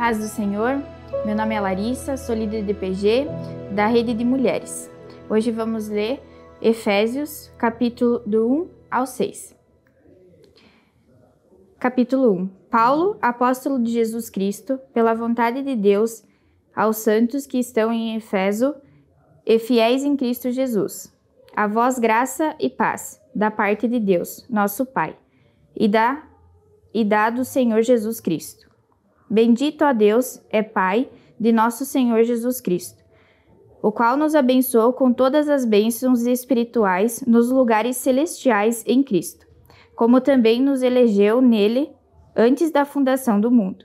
Paz do Senhor, meu nome é Larissa, sou líder de PG da Rede de Mulheres. Hoje vamos ler Efésios, capítulo do 1 ao 6. Capítulo 1. Paulo, apóstolo de Jesus Cristo, pela vontade de Deus, aos santos que estão em Éfeso e fiéis em Cristo Jesus. A vós graça e paz, da parte de Deus, nosso Pai, e da do Senhor Jesus Cristo. Bendito a Deus é Pai de nosso Senhor Jesus Cristo, o qual nos abençoou com todas as bênçãos espirituais nos lugares celestiais em Cristo, como também nos elegeu nele antes da fundação do mundo,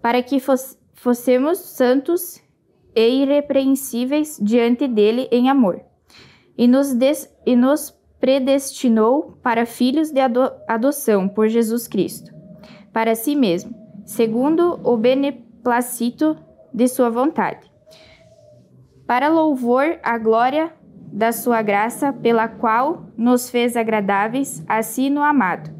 para que fossemos santos e irrepreensíveis diante dele em amor, e nos predestinou para filhos de adoção por Jesus Cristo, para si mesmo, segundo o beneplácito de sua vontade, para louvor à glória da sua graça, pela qual nos fez agradáveis a si no amado,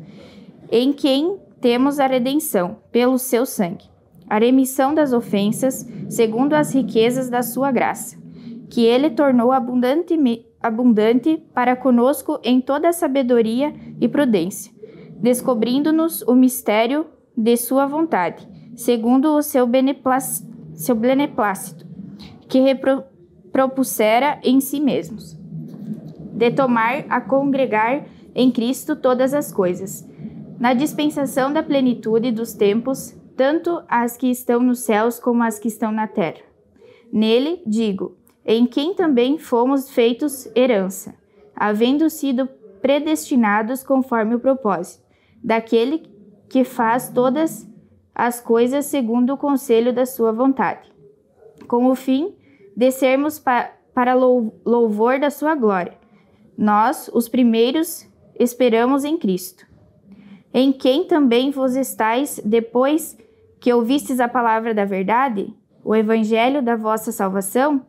em quem temos a redenção, pelo seu sangue, a remissão das ofensas, segundo as riquezas da sua graça, que ele tornou abundante para conosco em toda sabedoria e prudência, descobrindo-nos o mistério de sua vontade, segundo o seu beneplácito, que propusera em si mesmos, de tomar a congregar em Cristo todas as coisas, na dispensação da plenitude dos tempos, tanto as que estão nos céus como as que estão na terra. Nele, digo, em quem também fomos feitos herança, havendo sido predestinados conforme o propósito daquele que faz todas as coisas segundo o conselho da sua vontade, com o fim de sermos para louvor da sua glória. Nós, os primeiros, esperamos em Cristo, em quem também vos estáis, depois que ouvistes a palavra da verdade, o evangelho da vossa salvação,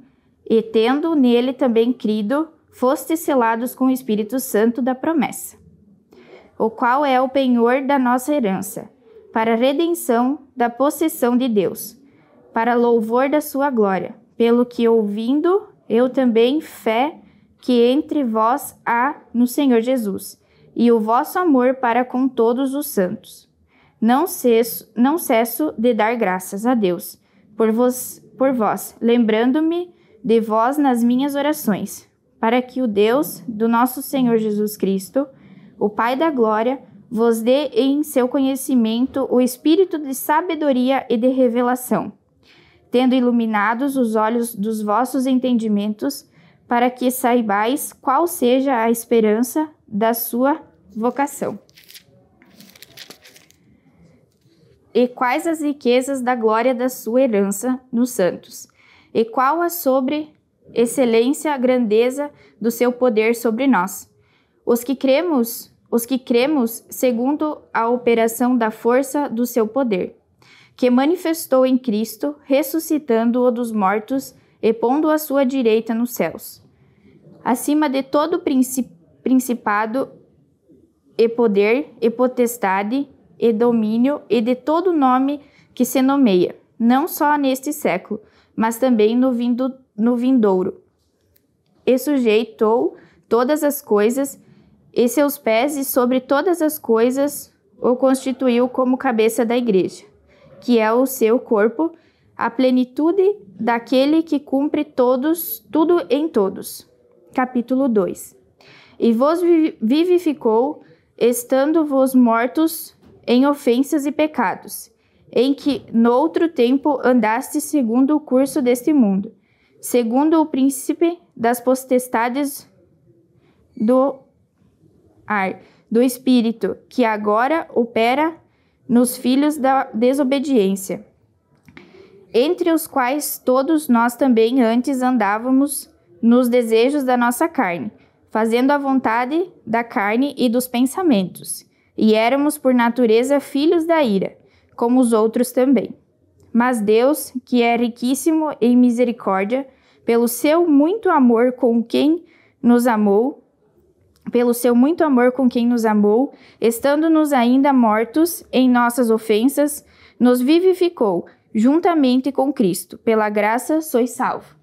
e tendo nele também crido, fostes selados com o Espírito Santo da promessa, o qual é o penhor da nossa herança, para a redenção da possessão de Deus, para louvor da sua glória, pelo que ouvindo eu também fé que entre vós há no Senhor Jesus, e o vosso amor para com todos os santos. Não cesso de dar graças a Deus por vós, lembrando-me de vós nas minhas orações, para que o Deus do nosso Senhor Jesus Cristo, o Pai da glória, vos dê em seu conhecimento o espírito de sabedoria e de revelação, tendo iluminados os olhos dos vossos entendimentos, para que saibais qual seja a esperança da sua vocação, e quais as riquezas da glória da sua herança nos santos, e qual a sobre-excelência, a grandeza do seu poder sobre nós, os que cremos segundo a operação da força do seu poder, que manifestou em Cristo, ressuscitando-o dos mortos e pondo-o à sua direita nos céus, acima de todo principado e poder e potestade e domínio e de todo nome que se nomeia, não só neste século, mas também no vindouro, e sujeitou todas as coisas e seus pés, e sobre todas as coisas o constituiu como cabeça da igreja, que é o seu corpo, a plenitude daquele que cumpre tudo em todos. Capítulo 2. E vos vivificou, estando vos mortos em ofensas e pecados, em que noutro tempo andastes segundo o curso deste mundo, segundo o príncipe das potestades do Espírito, que agora opera nos filhos da desobediência, entre os quais todos nós também antes andávamos nos desejos da nossa carne, fazendo a vontade da carne e dos pensamentos, e éramos por natureza filhos da ira, como os outros também. Mas Deus, que é riquíssimo em misericórdia, pelo seu muito amor com quem nos amou, estando-nos ainda mortos em nossas ofensas, nos vivificou juntamente com Cristo, pela graça sois salvos,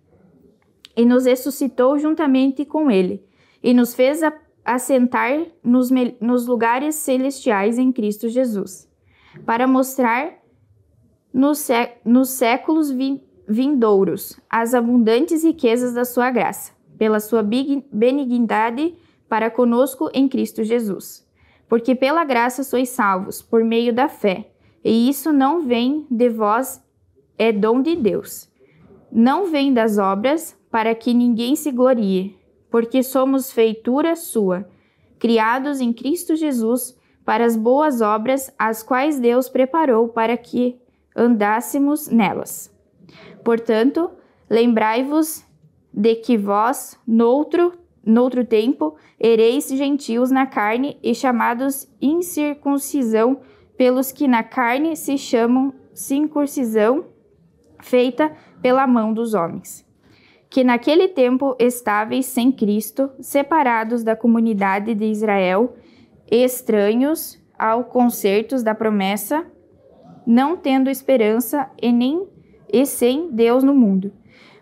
e nos ressuscitou juntamente com Ele, e nos fez assentar nos lugares celestiais em Cristo Jesus, para mostrar nos séculos vindouros as abundantes riquezas da sua graça, pela sua benignidade para conosco em Cristo Jesus. Porque pela graça sois salvos, por meio da fé, e isso não vem de vós, é dom de Deus. Não vem das obras, para que ninguém se glorie, porque somos feitura sua, criados em Cristo Jesus, para as boas obras, as quais Deus preparou para que andássemos nelas. Portanto, lembrai-vos de que vós, noutro tempo, ereis gentios na carne e chamados incircuncisão, pelos que na carne se chamam circuncisão, feita pela mão dos homens. Que naquele tempo estáveis sem Cristo, separados da comunidade de Israel, estranhos aos concertos da promessa, não tendo esperança e sem Deus no mundo.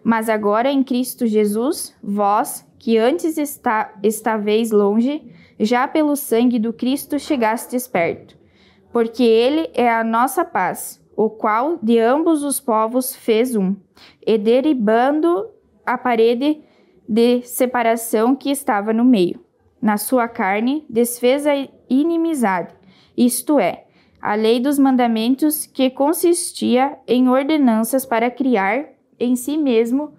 Mas agora em Cristo Jesus, vós, que antes estáveis longe, já pelo sangue do Cristo chegastes perto. Porque Ele é a nossa paz, o qual de ambos os povos fez um, e derribando a parede de separação que estava no meio. Na sua carne, desfez a inimizade, isto é, a lei dos mandamentos, que consistia em ordenanças para criar em si mesmo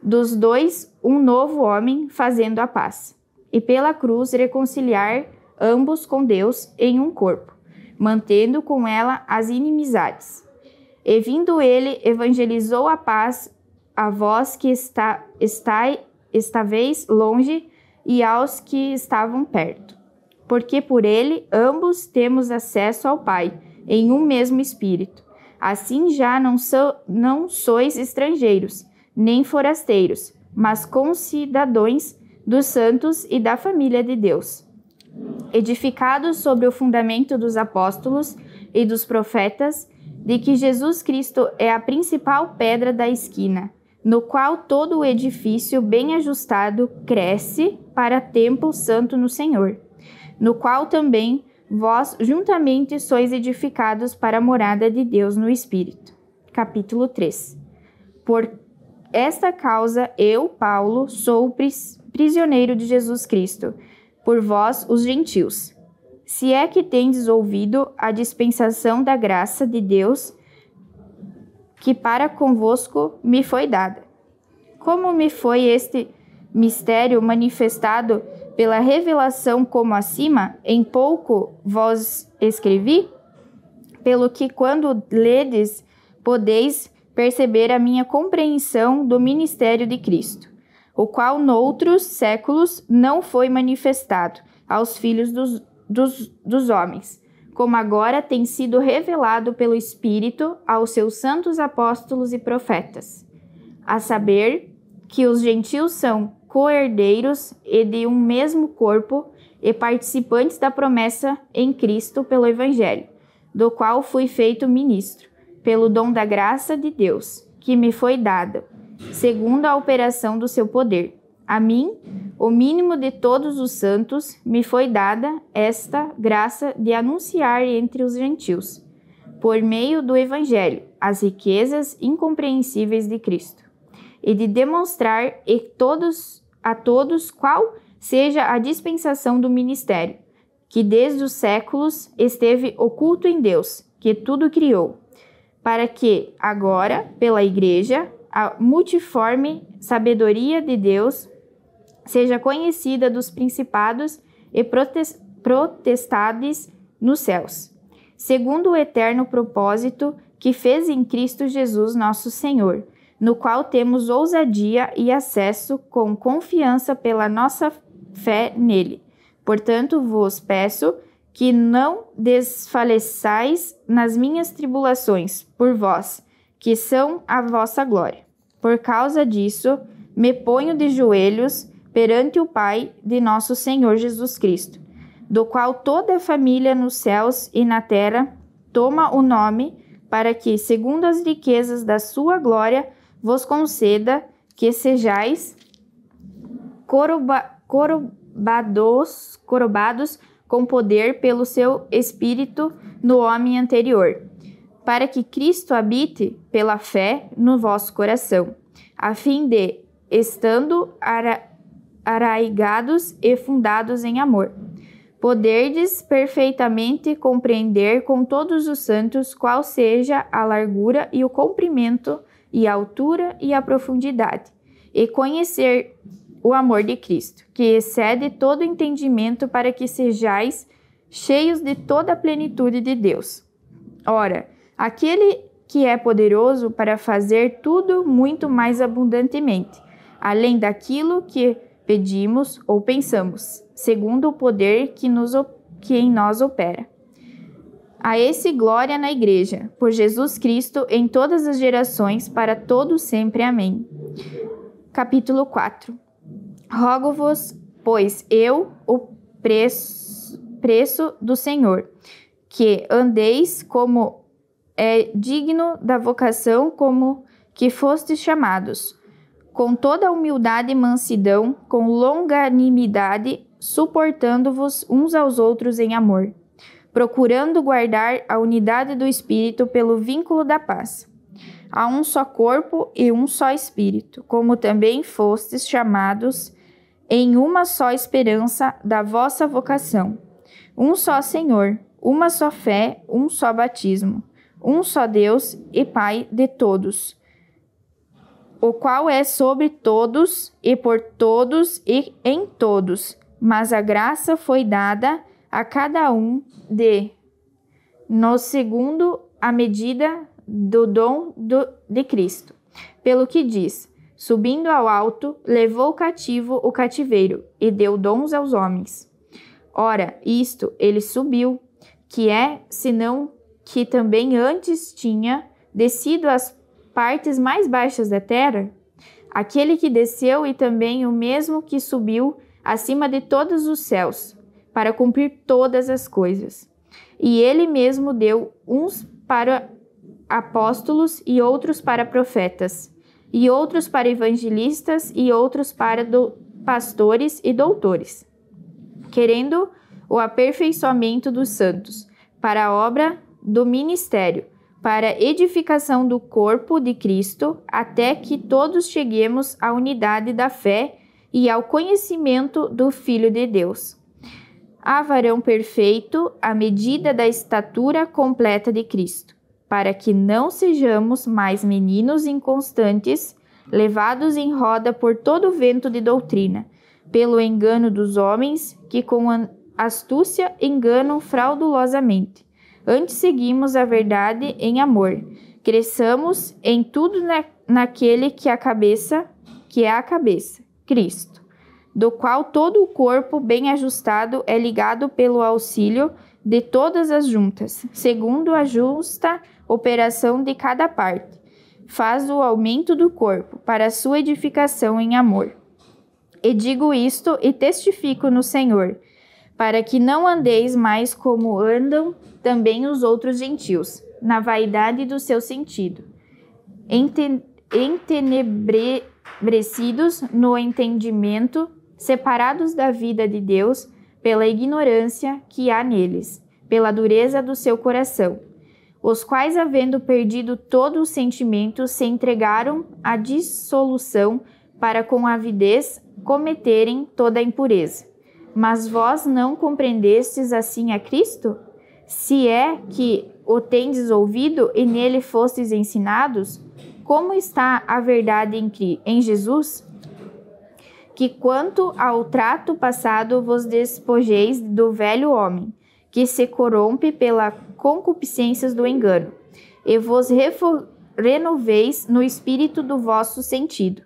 dos dois um novo homem, fazendo a paz, e pela cruz reconciliar ambos com Deus em um corpo, mantendo com ela as inimizades. E vindo ele, evangelizou a paz a vós que estáveis longe e aos que estavam perto. Porque por ele ambos temos acesso ao Pai, em um mesmo Espírito. Assim já não sois estrangeiros, nem forasteiros, mas concidadãos dos santos e da família de Deus, edificados sobre o fundamento dos apóstolos e dos profetas, de que Jesus Cristo é a principal pedra da esquina, no qual todo o edifício bem ajustado cresce para templo santo no Senhor, no qual também vós juntamente sois edificados para a morada de Deus no Espírito. Capítulo 3. Por esta causa eu, Paulo, sou prisioneiro de Jesus Cristo, por vós os gentios. Se é que tendes ouvido a dispensação da graça de Deus, que para convosco me foi dada. Como me foi este mistério manifestado pela revelação como acima, em pouco vos escrevi, pelo que quando ledes, podeis perceber a minha compreensão do ministério de Cristo, o qual noutros séculos não foi manifestado aos filhos dos homens, como agora tem sido revelado pelo Espírito aos seus santos apóstolos e profetas, a saber que os gentios são co-herdeiros e de um mesmo corpo e participantes da promessa em Cristo pelo Evangelho, do qual fui feito ministro, pelo dom da graça de Deus, que me foi dada, segundo a operação do seu poder. A mim, o mínimo de todos os santos, me foi dada esta graça de anunciar entre os gentios, por meio do Evangelho, as riquezas incompreensíveis de Cristo, e de demonstrar a todos qual seja a dispensação do ministério, que desde os séculos esteve oculto em Deus, que tudo criou, para que agora, pela Igreja, a multiforme sabedoria de Deus seja conhecida dos principados e potestades nos céus, segundo o eterno propósito que fez em Cristo Jesus nosso Senhor, no qual temos ousadia e acesso com confiança pela nossa fé nele. Portanto, vos peço que não desfaleçais nas minhas tribulações por vós, que são a vossa glória. Por causa disso, me ponho de joelhos perante o Pai de nosso Senhor Jesus Cristo, do qual toda a família nos céus e na terra toma o nome para que, segundo as riquezas da sua glória, vos conceda que sejais corobados com poder pelo seu Espírito no homem anterior, para que Cristo habite pela fé no vosso coração, a fim de, estando arraigados e fundados em amor, poderdes perfeitamente compreender com todos os santos qual seja a largura e o comprimento e a altura e a profundidade, e conhecer o amor de Cristo, que excede todo entendimento, para que sejais cheios de toda a plenitude de Deus. Ora, aquele que é poderoso para fazer tudo muito mais abundantemente, além daquilo que pedimos ou pensamos, segundo o poder que em nós opera. A esse glória na Igreja, por Jesus Cristo, em todas as gerações, para todos sempre. Amém. Capítulo 4. Rogo-vos, pois eu, o preço do Senhor, que andeis como é digno da vocação como que fostes chamados, com toda a humildade e mansidão, com longanimidade, suportando-vos uns aos outros em amor, procurando guardar a unidade do Espírito pelo vínculo da paz. Há um só corpo e um só Espírito, como também fostes chamados em uma só esperança da vossa vocação. Um só Senhor, uma só fé, um só batismo, um só Deus e Pai de todos, o qual é sobre todos e por todos e em todos. Mas a graça foi dada a cada um no segundo a medida do dom de Cristo. Pelo que diz: subindo ao alto, levou cativo o cativeiro e deu dons aos homens. Ora, isto ele subiu, que é, senão que também antes tinha descido às partes mais baixas da terra? Aquele que desceu e também o mesmo que subiu acima de todos os céus, para cumprir todas as coisas. E ele mesmo deu uns para apóstolos e outros para profetas, e outros para evangelistas e outros para pastores e doutores, querendo o aperfeiçoamento dos santos, para a obra do ministério, para a edificação do corpo de Cristo, até que todos cheguemos à unidade da fé e ao conhecimento do Filho de Deus, a varão perfeito, à medida da estatura completa de Cristo, para que não sejamos mais meninos inconstantes, levados em roda por todo vento de doutrina, pelo engano dos homens, que com astúcia enganam fraudulosamente. Antes seguimos a verdade em amor. Cresçamos em tudo naquele que é a cabeça, Cristo, do qual todo o corpo bem ajustado é ligado pelo auxílio de todas as juntas, segundo a justa operação de cada parte, faz o aumento do corpo para a sua edificação em amor. E digo isto e testifico no Senhor, para que não andeis mais como andam também os outros gentios, na vaidade do seu sentido, entenebrecidos no entendimento, separados da vida de Deus pela ignorância que há neles, pela dureza do seu coração, os quais, havendo perdido todo o sentimento, se entregaram à dissolução para com avidez cometerem toda a impureza. Mas vós não compreendestes assim a Cristo? Se é que o tendes ouvido e nele fostes ensinados, como está a verdade em Jesus? Que quanto ao trato passado vos despojeis do velho homem, que se corrompe pela concupiscências do engano, e vos renoveis no espírito do vosso sentido,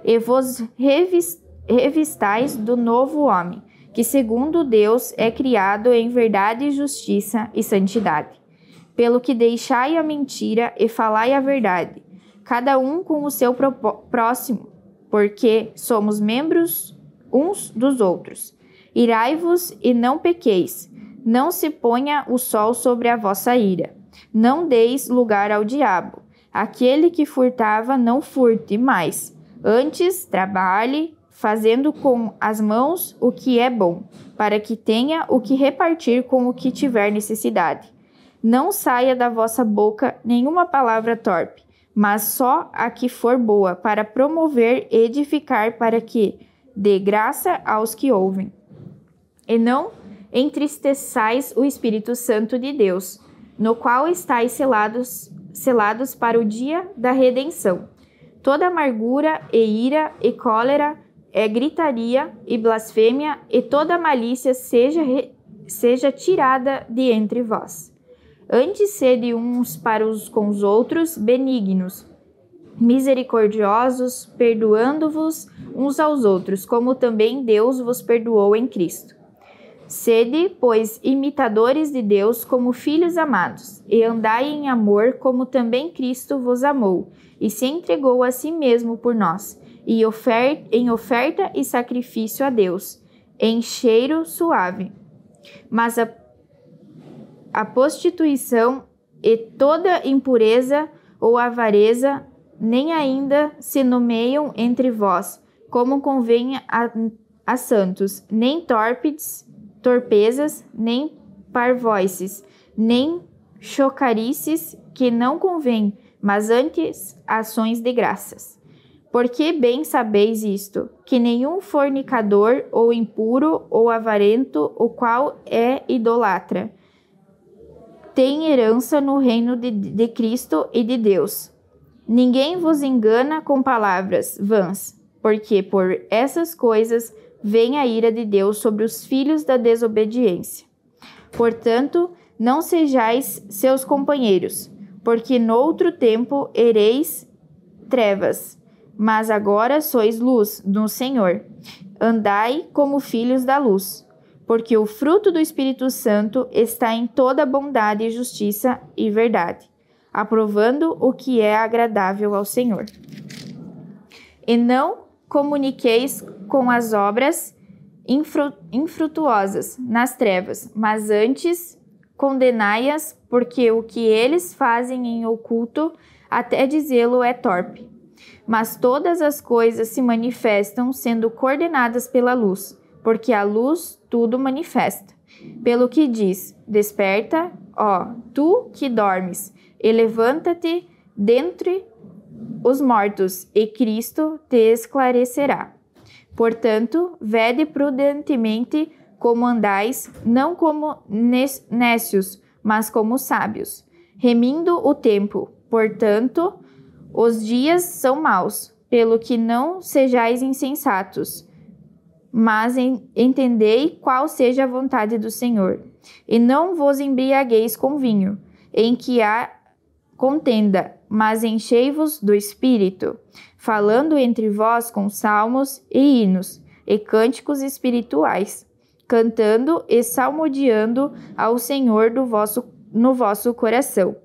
e vos revistais do novo homem, que segundo Deus é criado em verdade, justiça e santidade. Pelo que deixai a mentira e falai a verdade, cada um com o seu próximo, porque somos membros uns dos outros. Irai-vos e não pequeis, não se ponha o sol sobre a vossa ira. Não deis lugar ao diabo. Aquele que furtava, não furte mais. Antes, trabalhe, fazendo com as mãos o que é bom, para que tenha o que repartir com o que tiver necessidade. Não saia da vossa boca nenhuma palavra torpe, mas só a que for boa, para promover e edificar, para que dê graça aos que ouvem. E não entristeçais o Espírito Santo de Deus, no qual estáis selados para o dia da redenção. Toda amargura e ira e cólera é gritaria e blasfêmia, e toda malícia seja tirada de entre vós. Antes sede uns para com os outros benignos, misericordiosos, perdoando-vos uns aos outros, como também Deus vos perdoou em Cristo. Sede, pois, imitadores de Deus como filhos amados, e andai em amor como também Cristo vos amou, e se entregou a si mesmo por nós, e em oferta e sacrifício a Deus, em cheiro suave. Mas a prostituição e toda impureza ou avareza nem ainda se nomeiam entre vós, como convém a santos, nem torpezas, nem parvoices, nem chocarices, que não convém, mas antes ações de graças. Porque bem sabeis isto, que nenhum fornicador, ou impuro, ou avarento, o qual é idolatra, tem herança no reino de Cristo e de Deus. Ninguém vos engana com palavras vãs, porque por essas coisas vem a ira de Deus sobre os filhos da desobediência. Portanto, não sejais seus companheiros, porque noutro tempo ereis trevas, mas agora sois luz no Senhor. Andai como filhos da luz, porque o fruto do Espírito Santo está em toda bondade, justiça e verdade, aprovando o que é agradável ao Senhor. E não comuniqueis com as obras infrutuosas nas trevas, mas antes condenai-as, porque o que eles fazem em oculto, até dizê-lo, é torpe. Mas todas as coisas se manifestam sendo coordenadas pela luz, porque a luz tudo manifesta. Pelo que diz: desperta, ó, tu que dormes, e levanta-te dentre os mortos, e Cristo te esclarecerá. Portanto, vede prudentemente como andais, não como nécios, mas como sábios, remindo o tempo. Portanto, os dias são maus, pelo que não sejais insensatos, mas entendei qual seja a vontade do Senhor. E não vos embriagueis com vinho, em que há contenda, mas enchei-vos do Espírito, falando entre vós com salmos e hinos e cânticos espirituais, cantando e salmodiando ao Senhor no vosso coração,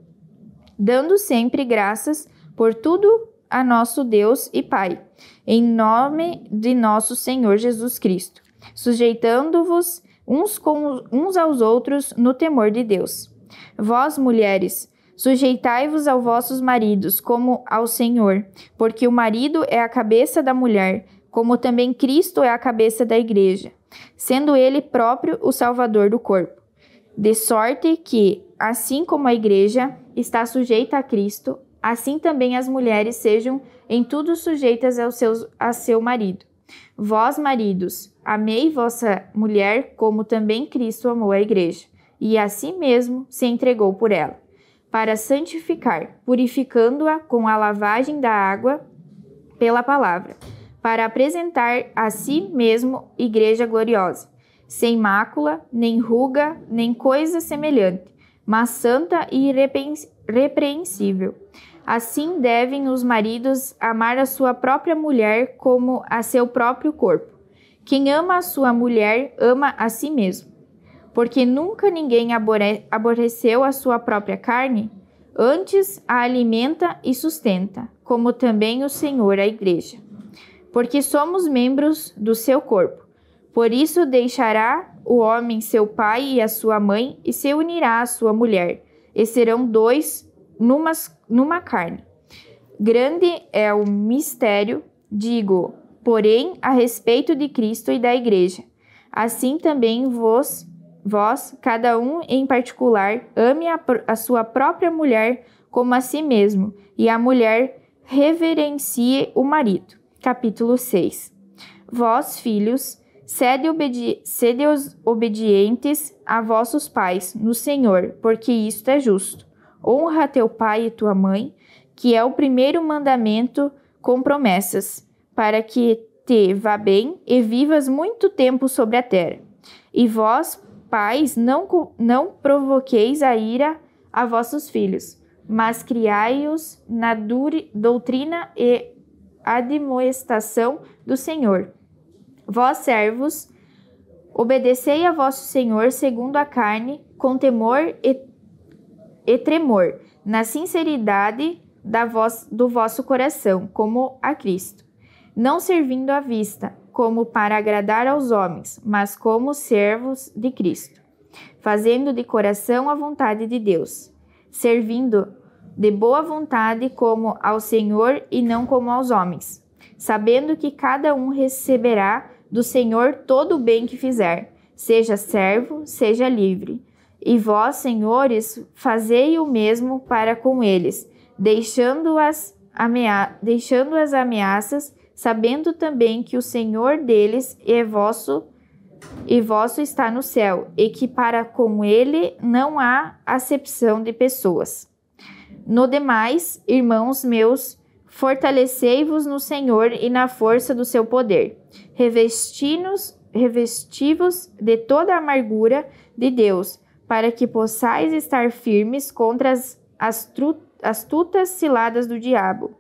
dando sempre graças por tudo a nosso Deus e Pai, em nome de nosso Senhor Jesus Cristo, sujeitando-vos uns aos outros no temor de Deus. Vós, mulheres, sujeitai-vos aos vossos maridos, como ao Senhor, porque o marido é a cabeça da mulher, como também Cristo é a cabeça da igreja, sendo ele próprio o Salvador do corpo. De sorte que, assim como a igreja está sujeita a Cristo, assim também as mulheres sejam em tudo sujeitas a seu marido. Vós, maridos, amei vossa mulher, como também Cristo amou a igreja, e a si mesmo se entregou por ela, para santificar, purificando-a com a lavagem da água pela palavra, para apresentar a si mesmo igreja gloriosa, sem mácula, nem ruga, nem coisa semelhante, mas santa e irrepreensível. Assim devem os maridos amar a sua própria mulher como a seu próprio corpo. Quem ama a sua mulher ama a si mesmo. Porque nunca ninguém aborreceu a sua própria carne, antes a alimenta e sustenta, como também o Senhor a igreja. Porque somos membros do seu corpo. Por isso deixará o homem seu pai e a sua mãe, e se unirá à sua mulher, e serão dois numa carne. Grande é o mistério, digo, porém, a respeito de Cristo e da Igreja. Assim também vós, cada um em particular, ame a sua própria mulher como a si mesmo, e a mulher reverencie o marido. Capítulo 6. Vós, filhos, sede obedientes a vossos pais no Senhor, porque isto é justo. Honra teu pai e tua mãe, que é o primeiro mandamento com promessas, para que te vá bem e vivas muito tempo sobre a terra. E vós, pais, não provoqueis a ira a vossos filhos, mas criai-os na doutrina e admoestação do Senhor. Vós, servos, obedecei a vosso Senhor segundo a carne, com temor e tremor, na sinceridade do vosso coração, como a Cristo, não servindo à vista, como para agradar aos homens, mas como servos de Cristo, fazendo de coração a vontade de Deus, servindo de boa vontade como ao Senhor e não como aos homens, sabendo que cada um receberá do Senhor todo o bem que fizer, seja servo, seja livre. E vós, senhores, fazei o mesmo para com eles, deixando as ameaças, sabendo também que o Senhor deles é vosso está no céu, e que para com ele não há acepção de pessoas. No demais, irmãos meus, fortalecei-vos no Senhor e na força do seu poder. Revesti-vos de toda a amargura de Deus, para que possais estar firmes contra as astutas ciladas do diabo.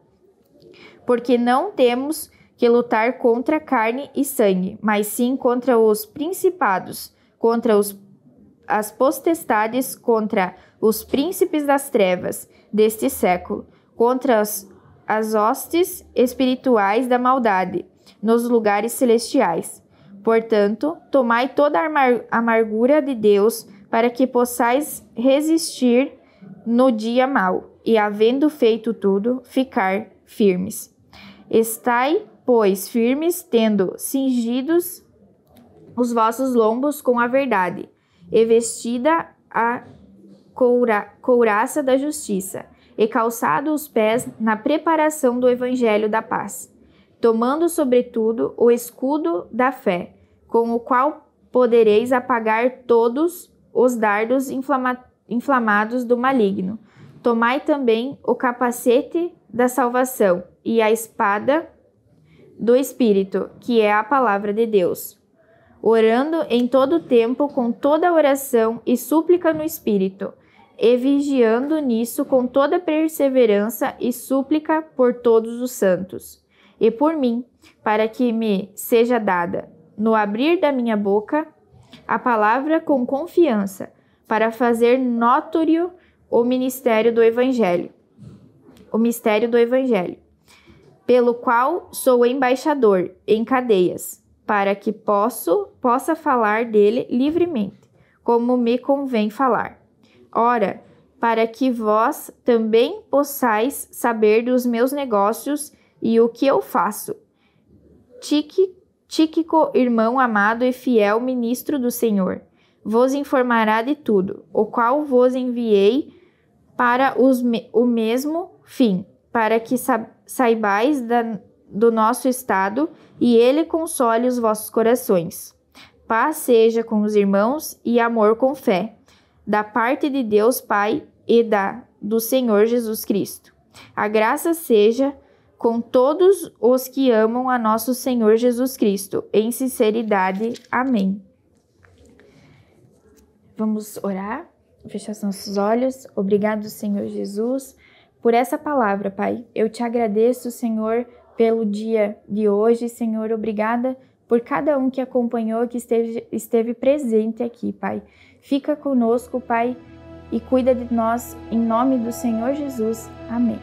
Porque não temos que lutar contra carne e sangue, mas sim contra os principados, contra as potestades, contra os príncipes das trevas deste século, contra as hostes espirituais da maldade nos lugares celestiais. Portanto, tomai toda a amargura de Deus, para que possais resistir no dia mau, e havendo feito tudo, ficar firmes. Estai, pois, firmes, tendo cingidos os vossos lombos com a verdade, e vestida a couraça da justiça, e calçado os pés na preparação do evangelho da paz, tomando sobretudo o escudo da fé, com o qual podereis apagar todos os dardos inflamados do maligno. Tomai também o capacete da salvação e a espada do Espírito, que é a palavra de Deus, orando em todo tempo com toda oração e súplica no Espírito, e vigiando nisso com toda perseverança e súplica por todos os santos, e por mim, para que me seja dada, no abrir da minha boca, a palavra com confiança, para fazer notório o mistério do Evangelho, pelo qual sou embaixador em cadeias, para que possa falar dele livremente, como me convém falar. Ora, para que vós também possais saber dos meus negócios e o que eu faço. Tíquico, irmão amado e fiel ministro do Senhor, vos informará de tudo, o qual vos enviei para o mesmo fim, para que saibais do nosso estado e ele console os vossos corações. Paz seja com os irmãos e amor com fé, da parte de Deus Pai e do Senhor Jesus Cristo. A graça seja com todos os que amam a nosso Senhor Jesus Cristo, em sinceridade. Amém. Vamos orar, fechar os nossos olhos. Obrigado, Senhor Jesus, por essa palavra, Pai. Eu te agradeço, Senhor, pelo dia de hoje, Senhor. Obrigada por cada um que acompanhou, que esteve presente aqui, Pai. Fica conosco, Pai, e cuida de nós, em nome do Senhor Jesus. Amém.